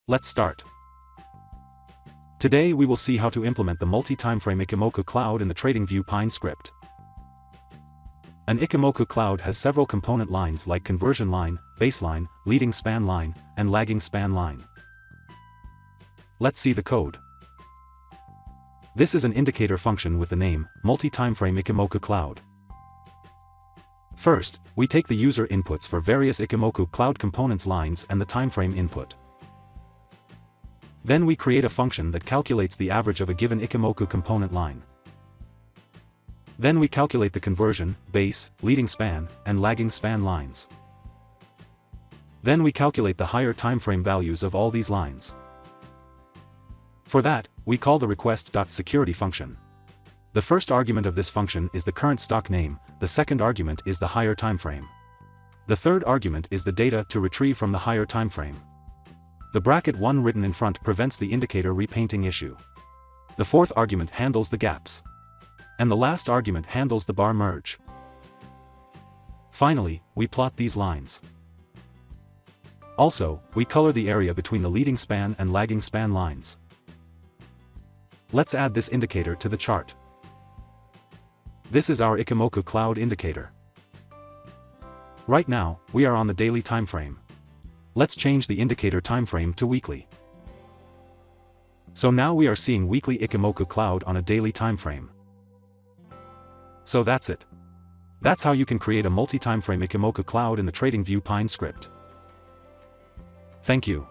Let's start. Today we will see how to implement the multi-timeframe Ichimoku cloud in the TradingView Pine script. An Ichimoku cloud has several component lines like conversion line, baseline, leading span line, and lagging span line. Let's see the code. This is an indicator function with the name Multi-Timeframe Ichimoku cloud. First, we take the user inputs for various Ichimoku cloud components lines and the timeframe input. Then we create a function that calculates the average of a given Ichimoku component line. Then we calculate the conversion, base, leading span, and lagging span lines. Then we calculate the higher timeframe values of all these lines. For that, we call the request.security function. The first argument of this function is the current stock name, the second argument is the higher timeframe. The third argument is the data to retrieve from the higher timeframe. The bracket 1 written in front prevents the indicator repainting issue. The fourth argument handles the gaps. And the last argument handles the bar merge. Finally, we plot these lines. Also, we color the area between the leading span and lagging span lines. Let's add this indicator to the chart. This is our Ichimoku cloud indicator. Right now, we are on the daily timeframe. Let's change the indicator timeframe to weekly. So now we are seeing weekly Ichimoku cloud on a daily timeframe. So that's it. That's how you can create a multi-timeframe Ichimoku cloud in the TradingView Pine script. Thank you.